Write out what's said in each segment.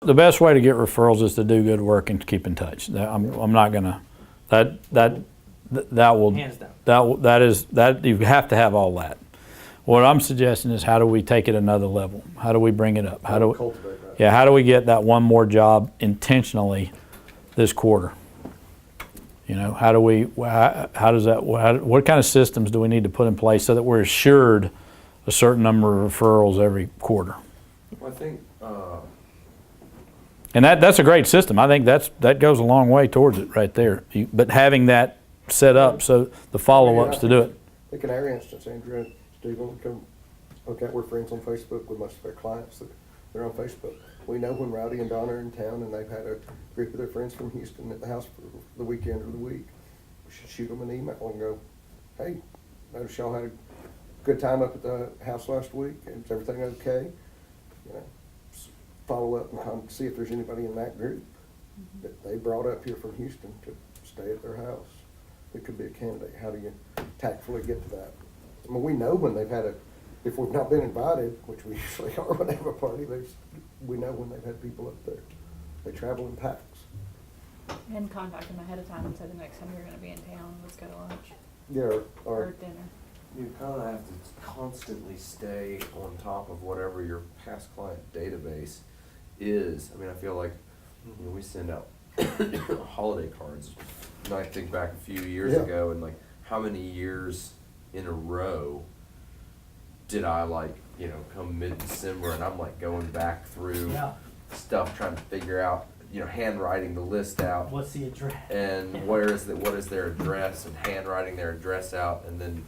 the best way to get referrals is to do good work and keep in touch. I'm not gonna, that will, Hands down. that you have to have all that. What I'm suggesting is how do we take it another level? How do we bring it up? How do Cultivate that. yeah, how do we get that one more job intentionally this quarter? You know, how do we, how does that, what kind of systems do we need to put in place so that we're assured a certain number of referrals every quarter? Well, I think, And that's a great system. I think that goes a long way towards it right there. But having that set up so the follow-ups to do it. Like in our instance, Andrew and Steve, we come, okay, we're friends on Facebook with most of our clients. They're on Facebook. We know when Rowdy and Donna are in town and they've had a group of their friends from Houston at the house for the weekend or the week. We should shoot them an email and go, hey, notice y'all had a good time up at the house last week, and is everything okay? You know, follow up and see if there's anybody in that group that they brought up here from Houston to stay at their house. It could be a candidate. How do you tactfully get to that? I mean, we know when they've had if we've not been invited, which we usually are when they have a party, we know when they've had people up there. They travel in packs. And contact them ahead of time and say the next time you're gonna be in town, let's go to lunch Yeah, or dinner. you kind of have to constantly stay on top of whatever your past client database is. I mean, I feel like, you know, we send out holiday cards. And I think back a few years Yeah. ago and like how many years in a row did I come mid-December and I'm like going back through Yeah. stuff trying to figure out, handwriting the list out. What's the address? And what is their address and handwriting their address out and then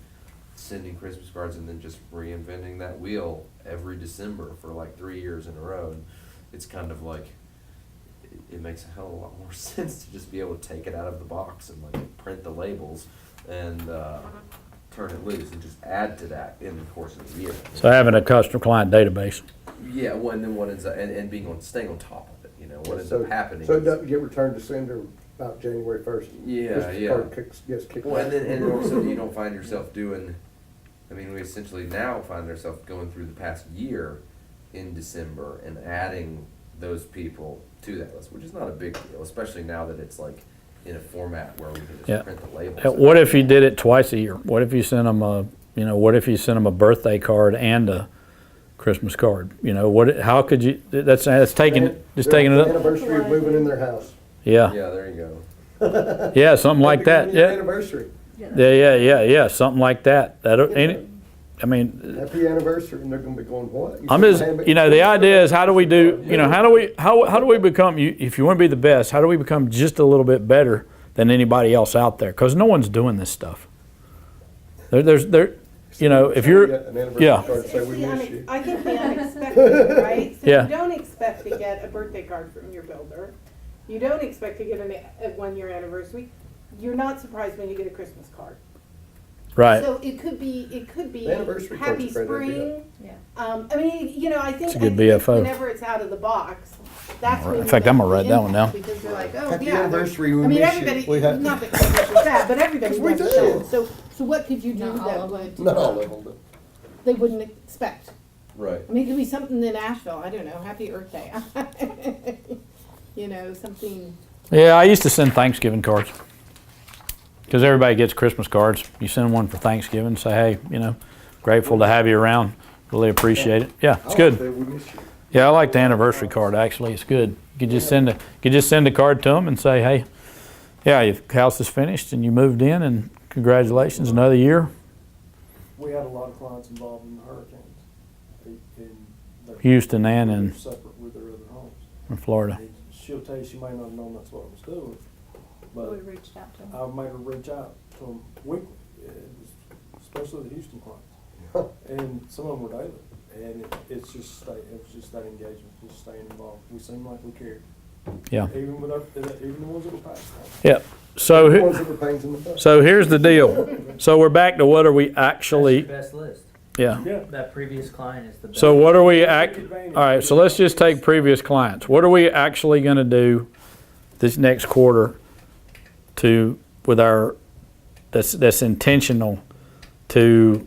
sending Christmas cards and then just reinventing that wheel every December for like 3 years in a row. And it's kind of like, it makes a hell of a lot more sense to just be able to take it out of the box and like print the labels and turn it loose and just add to that in the course of the year. So having a customer client database. Yeah, well, and then what ends up, and staying on top of it, what ends up happening. So it is- doesn't get returned to sender about January 1st. Yeah, Just the yeah. card gets kicked Well, back. and then also you don't find yourself doing, we essentially now find ourselves going through the past year in December and adding those people to that list, which is not a big deal, especially now that it's like in a format where we can just Yeah. print the labels. What if you did it twice a year? What if you sent them a birthday card and a Christmas card? How could you, that's taking it The up. anniversary of moving in their house. Yeah, Yeah, there you go. yeah, something like that, Happy 20th yeah. Anniversary. Yeah, something like that. Happy anniversary, and they're gonna be going, what? I'm just, the idea is how do we do, how do we become, if you want to be the best, how do we become just a little bit better than anybody else out there? Because no one's doing this stuff. If you're, An anniversary yeah. card, say we It's the miss you. I think the unexpected, right? So Yeah. you don't expect to get a birthday card from your builder. You don't expect to get a 1-year anniversary. You're not surprised when you get a Christmas card. right. So it could be The anniversary card's happy a great idea. spring. Yeah. I think, It's a good BFO. whenever it's out of the box, that's when In you fact, get I'm gonna the write that one down. impact, because you're like, oh, Happy yeah. anniversary, we I mean, miss you. everybody, We had- not that Christmas is sad, but everybody We does do. that. So what could you do Not all that of them. would, Not all of them, but. they wouldn't expect? Right. I mean, it could be something in Asheville, I don't know, Happy Earth Day. Something, Yeah, I used to send Thanksgiving cards. Because everybody gets Christmas cards. You send one for Thanksgiving, say, hey, grateful to have you around. Really appreciate it. Yeah, it's good. We miss you. Yeah, I like the anniversary card, actually. It's good. You could just send a card to them and say, hey, yeah, your house is finished and you moved in and congratulations, another year. We had a lot of clients involved in the hurricanes. They're Houston and in separate with their other homes. Florida. She'll tell you she may not have known that's what I was doing, but We reached out to them. I made her reach out to them weekly, especially the Houston clients. And some of them were daily, and it was just that engagement, just staying involved. We seemed like we cared. Yeah. Even with even the ones that were passed. Yeah. So, The ones that were pains in the butt. so here's the deal. So we're back to what are we actually, That's your best list. yeah. Yeah. That previous client is the best. So what are we all right, so let's just take previous clients. What are we actually gonna do this next quarter with our, that's intentional to,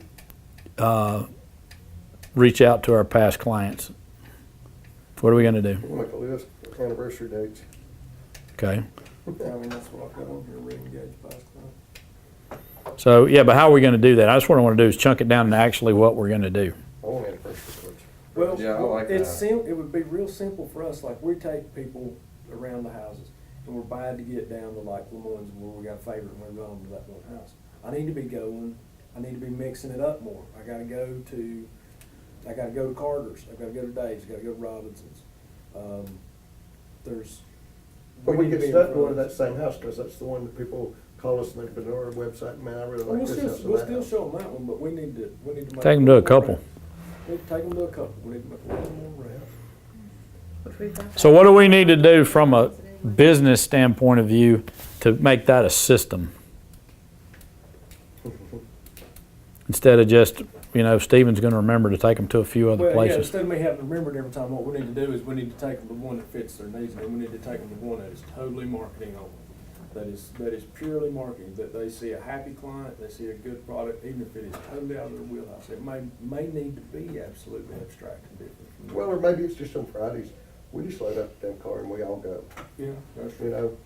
reach out to our past clients? What are we gonna do? We'll make a list. anniversary dates. Okay. I mean, that's what I've got on here, re-engage past client. So, yeah, but how are we gonna do that? That's what I wanna do is chunk it down to actually what we're gonna do. I want anniversary dates. Well, Yeah, I like it's that. it would be real simple for us, like, we take people around the houses, and we're bad to get down to like Lemoyne's where we got a favorite and we're going to that one house. I need to be mixing it up more. I gotta go to Carter's, I gotta go to Dave's, I gotta go to Robinson's. But we need to get be in stuck front going to of- that same house, cause that's the one that people call us and they've been on our website, man, I really Well, like this house and we'll that still house. show them that one, but we need to make. Take 'em to a couple. We need to take them to a couple, we need to make one more round. Which we've got So that. what do we need to do from a business standpoint of view to make that a system? Instead of just, Stephen's gonna remember to take them to a few other Well, yeah, places. instead of me having to remember it every time, what we need to do is we need to take them to one that fits their needs, and then we need to take them to one that is totally marketing only. That is purely marketing, that they see a happy client, they see a good product, even if it is totally out of their wheelhouse. It may need to be absolutely abstract and different from that. Well, or maybe it's just on Fridays, we just load up the damn car and we all go, Yeah, that's you know?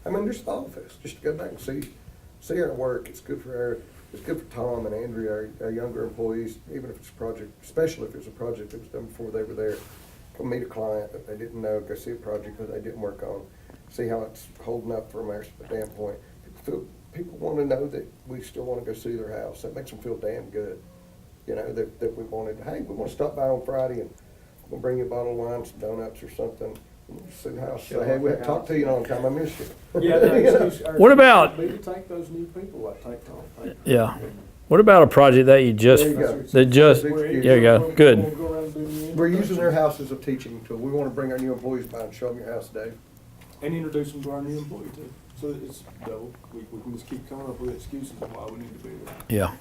I mean, just all of us, just to go back and see our work, it's good for Tom and Andrea, our younger employees, even if it's a project, especially if it's a project that was done before they were there. Go meet a client that they didn't know, go see a project that they didn't work on, see how it's holding up from our standpoint. People wanna know that we still wanna go see their house, that makes them feel damn good. That we wanted, hey, we wanna stop by on Friday and we'll bring you a bottle of wine, some donuts or something. We'll see the house, say, hey, we haven't talked to you in a long time, I miss you. Yeah, You know? What about- We could take those new people, like take Tom. Yeah. What about a project that you just, There you go. that just, There there you go, good. We're using their house as a teaching tool. We wanna bring our new employees by and show them your house, Dave. And introduce them to our new employee too. So it's double. We can just keep coming up with excuses of why we need to be there. Yeah.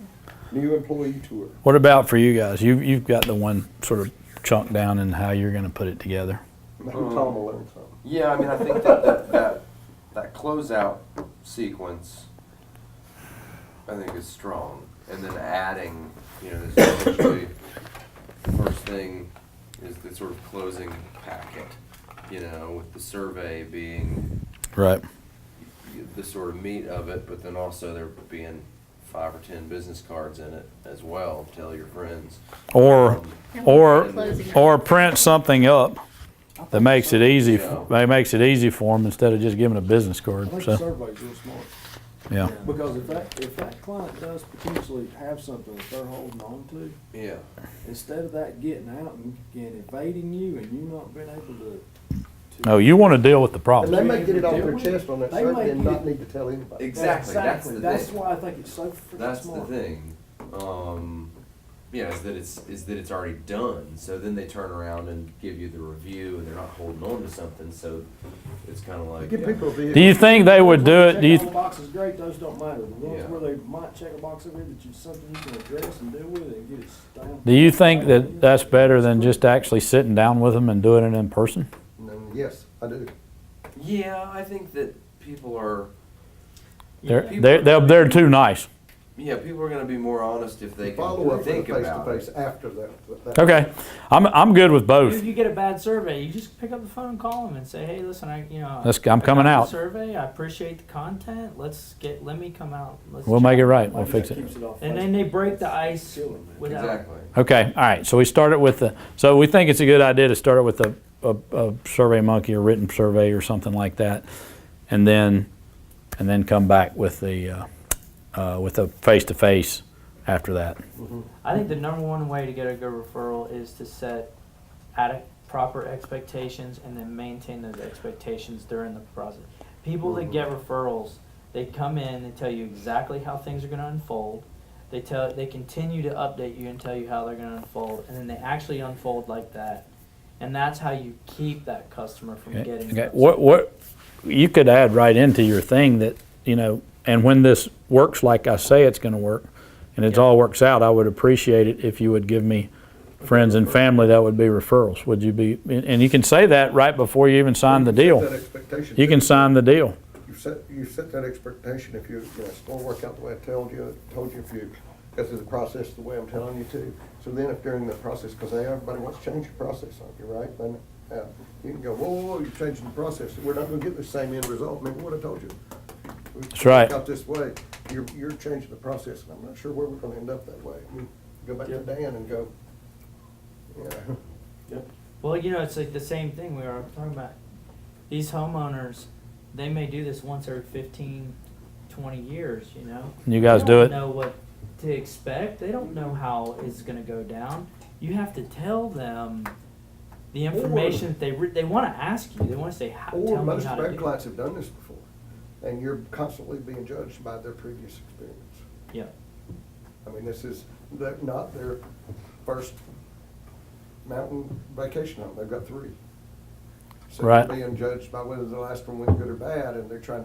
New employee tour. What about for you guys? You've got the one sort of chunked down in how you're gonna put it together. Maybe Tom will learn something. Yeah, I mean, I think that closeout sequence, I think is strong. And then adding, this essentially, the first thing is the sort of closing packet, with the survey being Right. the sort of meat of it, but then also there being 5 or 10 business cards in it as well, tell your friends. Or, And or, closing it. or print something up that makes it easy, that makes it easy for them instead of just giving a business I card, think the so, survey's real smart. yeah. Because if that client does potentially have something that they're holding on to, Yeah. instead of that getting out and evading you and you not being able to. No, you wanna deal with the And problem. they may get it off their chest on that They survey may and get not it- need to tell anybody. Exactly, that's the That's thing. why I think it's so freaking That's the smart. thing. Is that it's already done. So then they turn around and give you the review, and they're not holding on to something. So it's kind of like, Give people a vehicle. Do you think they would do it, do you, Check all the boxes, great, those don't matter. The ones Yeah. where they might check a box over that you, something you can address and deal with and get it stamped. do you think that that's better than just actually sitting down with them and doing it in person? And yes, I do. yeah, I think that people are. They're too nice. Yeah, people are going to be more honest if they Follow can up with a think about face-to-face it. after that. Okay, I'm good with If both. you get a bad survey, you just pick up the phone and call them and say, hey, listen, I'm I'm coming I got out. the survey, I appreciate the content, let me come out. Let's We'll chat." make it right, we'll Maybe fix that it. keeps off And then they Facebook. break the That's ice killing me. without. Exactly. Okay, all right, so we started with so we think it's a good idea to start it with a Survey Monkey or written survey or something like that. And then come back with a face-to-face after that. I think the number one way to get a good referral is to set proper expectations and then maintain those expectations during the process. People that get referrals, they come in and tell you exactly how things are going to unfold. They continue to update you and tell you how they're going to unfold, and then they actually unfold like that. And that's how you keep that customer from getting. Okay. What you could add right into your thing that, and when this works like I say it's gonna work, and it all works out, I would appreciate it if you would give me friends and family that would be referrals. Would you be, and you can say that right before you even sign the Set deal. that expectation. You can sign the deal. You set that expectation if it's gonna work out the way I told you if you go through the process the way I'm telling you to. So then if during the process, because everybody wants to change your process on you, right? Then, You can go, whoa, whoa, whoa, you're changing the process. We're not gonna get the same end result. Remember what I told you? That's right. Out this way, you're changing the process, and I'm not sure where we're gonna end up that way. I mean, go back to Dan and go, yeah. Well, you know, it's like the same thing we were talking about. These homeowners, they may do this once every 15, 20 years, you know? You guys They do it? don't know what to expect. They don't know how it's gonna go down. You have to tell them the information that they wanna ask you. They wanna say, tell Or me most how of to our do it. clients have done this before, and you're constantly being judged by their previous experience. Yeah. I mean, this is not their first mountain vacation home, they've got 3. So Right. they're being judged by whether the last one went good or bad, and they're trying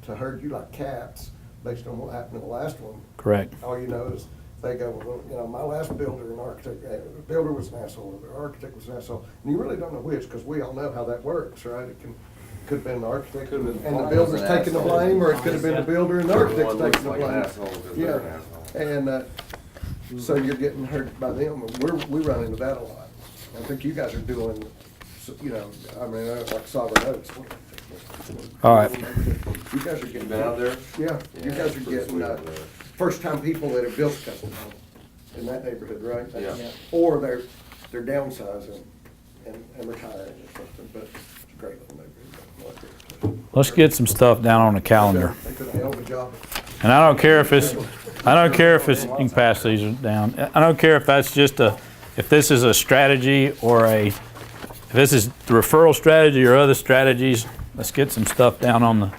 to herd you like cats based on what happened in the last one. Correct. All you know is they go, well, you know, my last builder and architect, the builder was an asshole, or the architect was an asshole. And you really don't know which, because we all know how that works, right? It could have been the architect Could've and been the the builder's client taking the was an blame, or it asshole. could have been the Yeah. builder and the Everyone architect's looks taking the like an blame. asshole 'cause they're an asshole. And, so you're getting hurt by them, and we run into that a lot. I think you guys are doing, you know, I mean, like Sovereign Oaks. All right. You guys are You getting. been out there? Yeah, you Yeah, guys are pretty getting, sweet out there. first-time people that have built custom homes in that neighborhood, right? Yeah. Yeah. Or they're downsizing and retiring or something, but it's a great little neighborhood. Let's get some stuff down on the calendar. They did a hell of a job. And I don't care if it's, you can pass these down. I don't care if that's just if this is a strategy or if this is the referral strategy or other strategies. Let's get some stuff down on the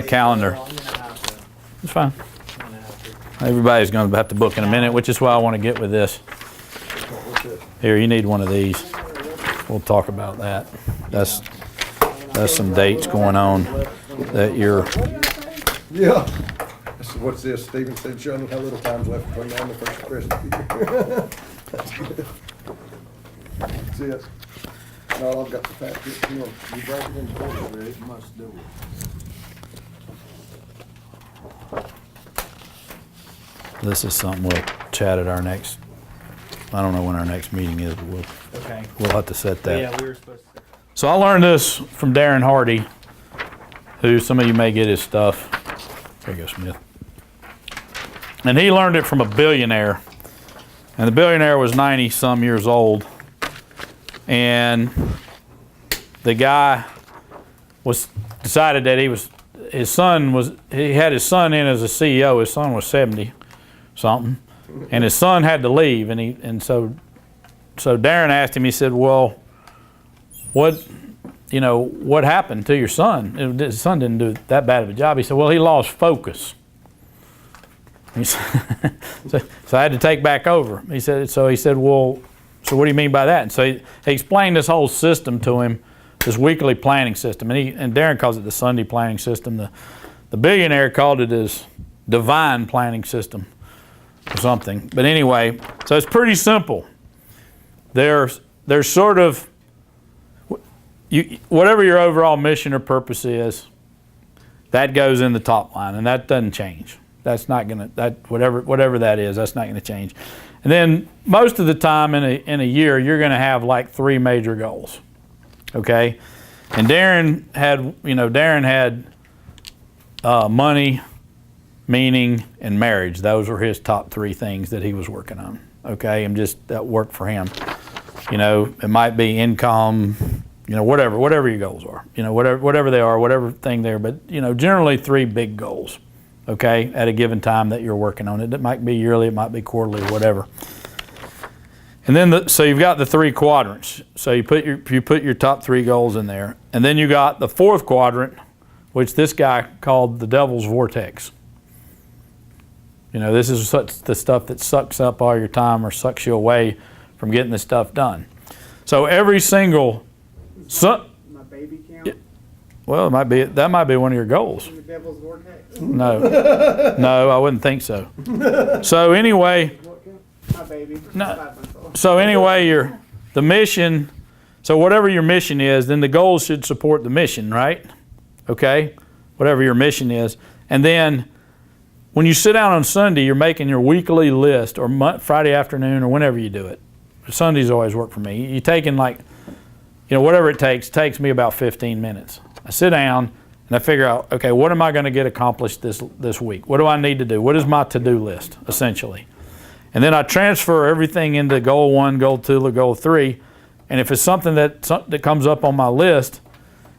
calendar. Well, I'm gonna have to. It's fine. I'm gonna have to. Everybody's going to have to book in a minute, which is why I want to get with this. Here, you need one of these. We'll talk about that. That's some dates going on that you're. Yeah. So what's this? Steven said, show me how little time's left between now and the first Christmas. That's good. That's it. No, I've got the fat kit, you know. You break it into portions, Rick, you must do it. This is something we'll chat at our next. I don't know when our next meeting is, but Okay. we'll have to set But that. yeah, we were supposed to. So I learned this from Darren Hardy, who some of you may get his stuff. There you go, Smith. And he learned it from a billionaire. And the billionaire was 90-some years old. And the guy decided that he had his son in as a CEO. His son was 70-something. And his son had to leave. And so Darren asked him, he said, well, what happened to your son? His son didn't do that bad of a job. He said, well, he lost focus. He said, so I had to take back over. He said, well, so what do you mean by that? And so he explained this whole system to him, this weekly planning system. And Darren calls it the Sunday planning system. The billionaire called it his divine planning system or something. But anyway, so it's pretty simple. There's sort of, whatever your overall mission or purpose is, that goes in the top line, and that doesn't change. That's not gonna, whatever that is, that's not gonna change. And then most of the time in a year, you're gonna have like 3 major goals, okay? And Darren had money, meaning, and marriage. Those were his top 3 things that he was working on, okay? And just that worked for him. It might be income, whatever your goals are, whatever they are, whatever thing they are, but generally 3 big goals, okay, at a given time that you're working on it. It might be yearly, it might be quarterly, whatever. And then so you've got the 3 quadrants. So you put your top 3 goals in there, and then you got the 4th quadrant, which this guy called the devil's vortex. This is the stuff that sucks up all your time or sucks you away from getting the stuff done. So every single My baby count well, that might be one of your goals. in the devil's vortex. No, I wouldn't think so. So anyway, My baby. No. 5 months old. so anyway, the mission. So whatever your mission is, then the goals should support the mission, right? Okay, whatever your mission is, and then when you sit down on Sunday, you're making your weekly list, or Friday afternoon, or whenever you do it. Sundays always work for me. You're taking like whatever it takes me about 15 minutes. I sit down and I figure out, okay, what am I going to get accomplished this week? What do I need to do? What is my to-do list, essentially? And then I transfer everything into goal 1, goal 2, or goal 3. And if it's something that comes up on my list,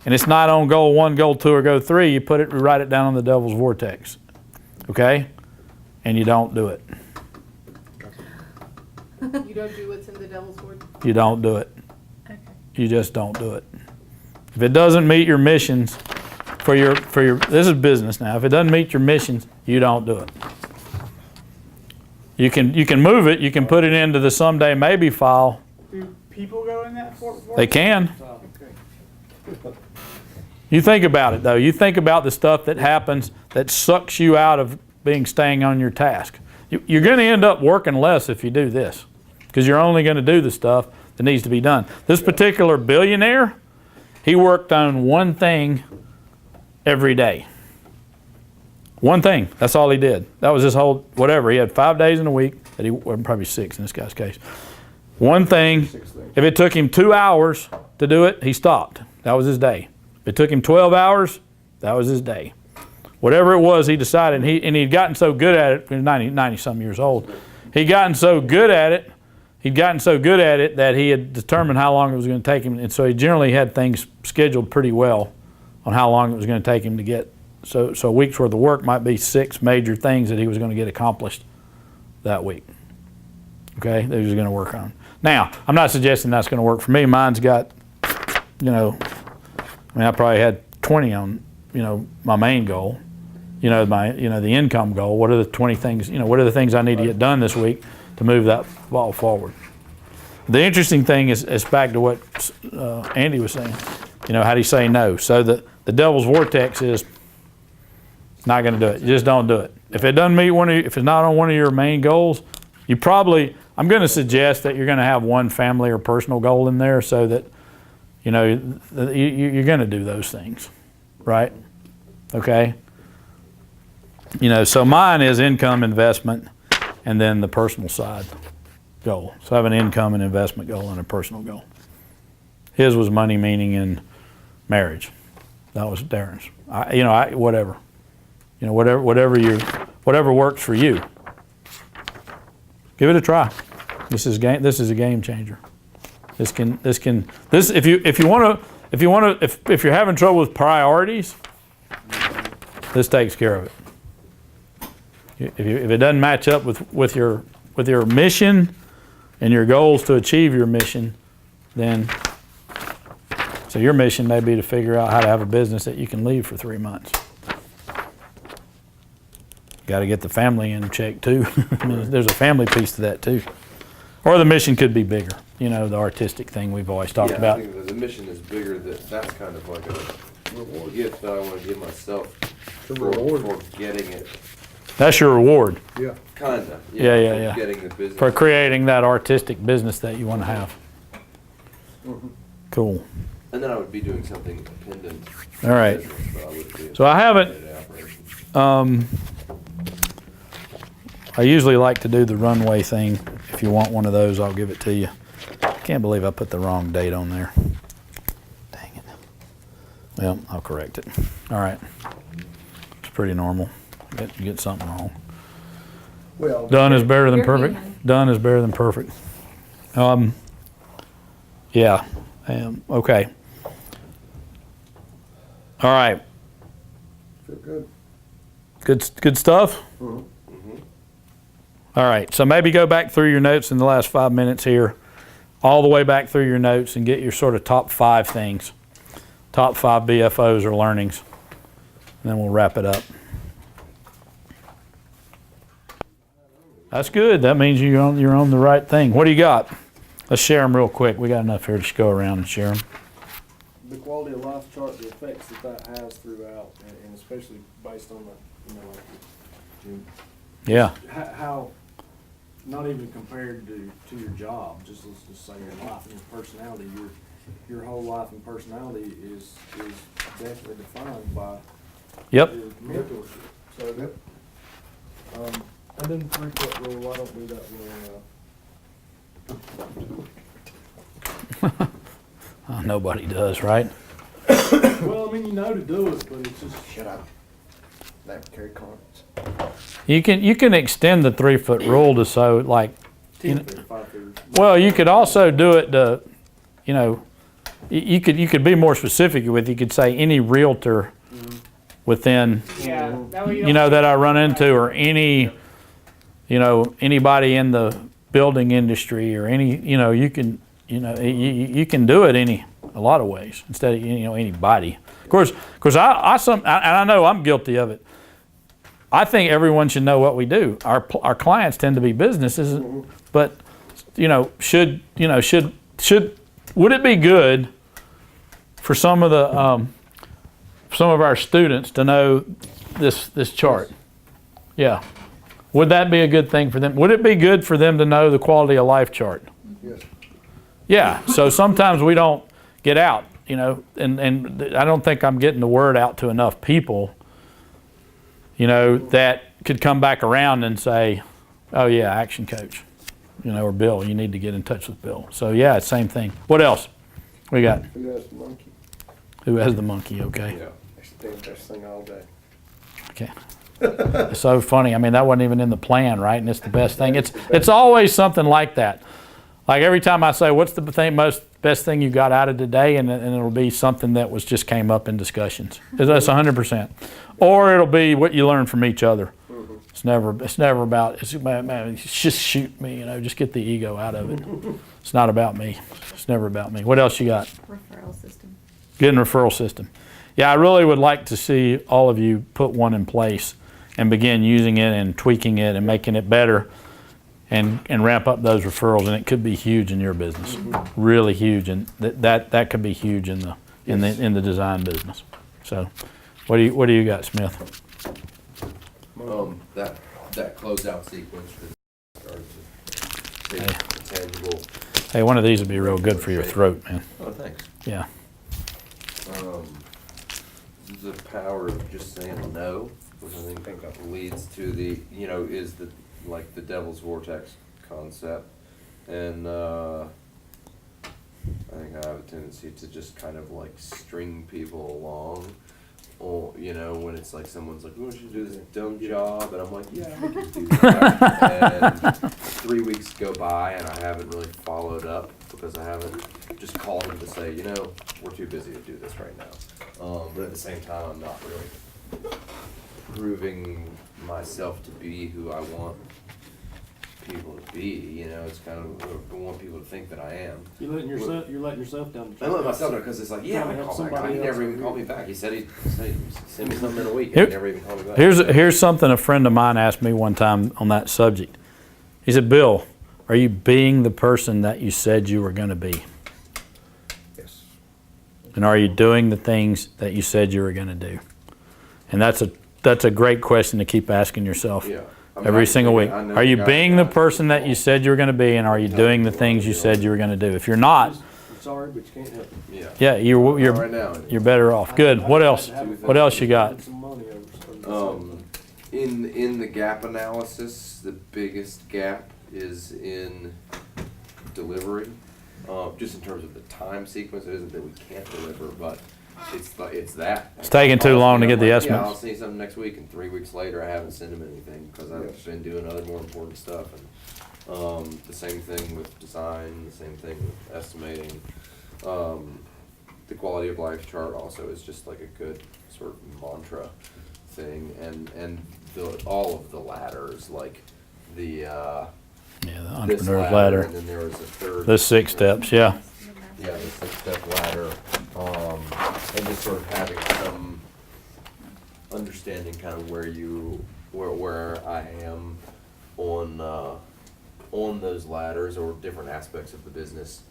and it's not on goal 1, goal 2, or goal 3, you write it down on the devil's vortex. Okay? And you don't do it. You don't do what's in the devil's word? You don't do it. Okay. You just don't do it. If it doesn't meet your missions for your this is business now. If it doesn't meet your missions, you don't do it. You can move it, you can put it into the someday maybe file. Do people go in that for? They can. Okay. You think about it though. You think about the stuff that happens that sucks you out of staying on your task. You're going to end up working less if you do this, because you're only going to do the stuff that needs to be done. This particular billionaire, he worked on one thing every day. One thing. That's all he did. That was his whole whatever. He had 5 days in a week. Well, probably 6 in this guy's case. One thing. 6 things. If it took him 2 hours to do it, he stopped. That was his day. If it took him 12 hours, that was his day. Whatever it was, he decided, and he'd gotten so good at it, he was 90-some years old. He'd gotten so good at it that he had determined how long it was going to take him, and so he generally had things scheduled pretty well on how long it was going to take him to get. So a week's worth of work might be 6 major things that he was going to get accomplished that week. Okay, that he was going to work on. Now, I'm not suggesting that's going to work for me. Mine's got, I probably had 20 on, my main goal. The income goal. What are the 20 things, what are the things I need to get done this week to move that ball forward? The interesting thing is back to what Andy was saying. How do you say no? So the devil's vortex is not going to do it. You just don't do it. If it doesn't meet if it's not on one of your main goals, I'm going to suggest that you're going to have one family or personal goal in there so that, you're going to do those things, right? Okay? So mine is income, investment, and then the personal side goal. So I have an income and investment goal and a personal goal. His was money, meaning, and marriage. That was Darren's. Whatever. Whatever works for you. Give it a try. This is a game changer. If you're having trouble with priorities, this takes care of it. If it doesn't match up with your mission and your goals to achieve your mission, then so your mission may be to figure out how to have a business that you can leave for 3 months. Got to get the family in check too. There's a family piece to that too. Or the mission could be bigger. The artistic thing we've always talked about. I think the mission is bigger. That's kind of like a gift that I want to give myself for getting it. That's your reward. Yeah. Kinda. Yeah. For getting the business. For creating that artistic business that you want to have. Mm-hmm. Cool. And then I would be doing something independent. All right. Business, but I wouldn't be So I haven't. a operation. I usually like to do the runway thing. If you want one of those, I'll give it to you. Can't believe I put the wrong date on there. Dang it. Well, I'll correct it. All right. It's pretty normal. You get something wrong. Well, Done is better than You're perfect. human. Done is better than perfect. Yeah. Okay. All right. feel good. Good stuff? Mhm. All right, so maybe go back through your notes in the last 5 minutes here, all the way back through your notes and get your sort of top 5 things, top 5 BFOs or learnings, and then we'll wrap it up. That's good. That means you're on the right thing. What do you got? Let's share them real quick. We got enough here to just go around and share them. The quality of life chart, the effects that has throughout, and especially based on Yeah. how not even compared to your job, just let's just say your life and your personality, your whole life and personality is definitely defined by Yep. your mentorship. So Yep. And then the 3-foot rule, I don't do that rule. Nobody does, right? Well, I mean, you know to do it, but it's just. Shut up. Never carry cards. You can extend the 3-foot rule to so like, 10 feet, 5 feet. well, you could also do it to, you know, you could be more specific with, you could say any realtor within, Yeah, that way you know, that I run into, or any, you know, anybody in the building industry, or any, you know, you can, you know, you can do it a lot of ways instead of, you know, anybody. Of course, and I know I'm guilty of it. I think everyone should know what we do. Our clients tend to be businesses, but, you know, would it be good for some of our students to know this chart? Yeah. Would that be a good thing for them? Would it be good for them to know the quality of life chart? Yes. Yeah. So sometimes we don't get out, you know, and I don't think I'm getting the word out to enough people, you know, that could come back around and say, oh yeah, Action Coach, you know, or Bill, you need to get in touch with Bill. So yeah, same thing. What else we got? Who has the monkey? Who has the monkey? Okay. Yeah. That's the damn best thing all day. Okay. It's so funny. I mean, that wasn't even in the plan, right? And it's the best thing. It's always something like that. Like every time I say, what's the best thing you got out of today? And it'll be something that just came up in discussions. That's 100%. Or it'll be what you learn from each other. It's never about, man, just shoot me, you know, just get the ego out of it. It's not about me. It's never about me. What else you got? Referral system. Getting referral system. Yeah, I really would like to see all of you put one in place and begin using it and tweaking it and making it better, and ramp up those referrals. And it could be huge in your business, really huge, and that could be huge in the design business. So, what do you got, Smith? That closeout sequence that starts to take tangible. Hey, one of these would be real good for your throat, man. Oh, thanks. Yeah. The power of just saying no, which I think leads to the, you know, is the, like the devil's vortex concept. And I think I have a tendency to just kind of like string people along. Or, you know, when it's like someone's like, we want you to do this dumb job, and I'm like, yeah, I can do that. And 3 weeks go by and I haven't really followed up because I haven't just called them to say, you know, we're too busy to do this right now. But at the same time, I'm not really proving myself to be who I want people to be. You know, it's kind of, I want people to think that I am. You're letting yourself down. I let myself know because it's like, yeah, Trying to I help call that guy. somebody He else. never even called me back. He said he'd send me something in a week, and Here- he never even called me back. Here's something a friend of mine asked me one time on that subject. He said, Bill, are you being the person that you said you were going to be? Yes. And are you doing the things that you said you were going to do? And that's a great question to keep asking yourself. Yeah. I mean, Every I single know week. the Are you guy being that the person that you said you were going to be, and are you doing the things you said you were going to do? If you're not, I'm sorry, but you can't help it. Yeah. yeah, you're Right now. you're better off. Good. What else? What else you got? Some money over In the gap analysis, the biggest gap is in delivery. Just in terms of the time sequence, it isn't that we can't deliver, but it's that. It's taking too long to get the Yeah, estimates. I'll see something next week, and 3 weeks later, I haven't sent him anything because I've been doing other more important stuff. And the same thing with design, the same thing with estimating. The quality of life chart also is just like a good sort of mantra thing, and all of the ladders, like the Yeah, the this entrepreneur's ladder, ladder. and then there was a third. The 6 steps. Yeah. Yeah, the 6-step ladder, and just sort of having some understanding kind of where I am on those ladders or different aspects of the business,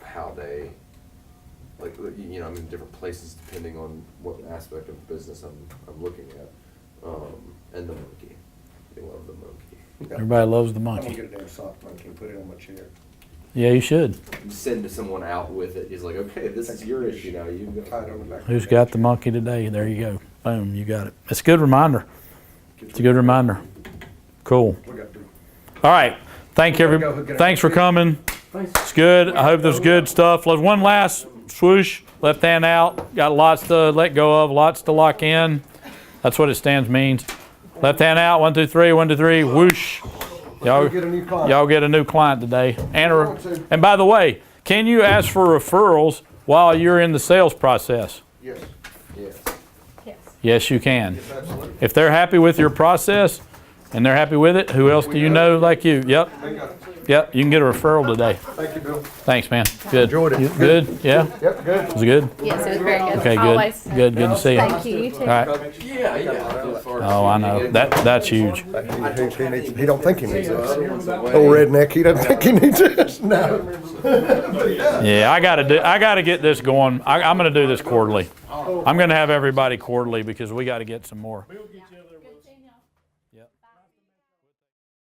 how they, like, you know, I'm in different places depending on what aspect of the business I'm looking at, and the monkey. I love the monkey. Everybody loves the I'm gonna monkey. get a damn sock monkey and put it on my chair. Yeah, you should. Send someone out with it. He's like, okay, this is your issue now. You Tie it on the back. Who's got the monkey today? There you go. Boom, you got it. It's a good reminder. It's a good reminder. Cool. We got to. All right. Thanks for coming. It's good. I hope there's good stuff. Let's one last swoosh. Left hand out. Got lots to let go of, lots to lock in. That's what it stands means. Left hand out. 1, 2, 3. 1, 2, 3. Whoosh. Y'all Get a new client. y'all get a new client today. And by the way, can you ask for referrals while you're in the sales process? Yes, Yes. Yes. Yes, you can. yes, absolutely. If they're happy with your process and they're happy with it, who else do you know like you? Yep. Bingo. Yep. You can get a referral today. Thank you, Bill. Thanks, man. Good. Enjoyed it. You good? Yeah. Yep, good. Was it good? Yes, it was very good. Okay, good. Always. Good to see you. Thank you. You too. All right. Yeah. Oh, I know. That's huge. He don't think he needs us. Old redneck, he doesn't think he needs us. No. Yeah, I gotta get this going. I'm gonna do this quarterly. I'm gonna have everybody quarterly because we gotta get some more.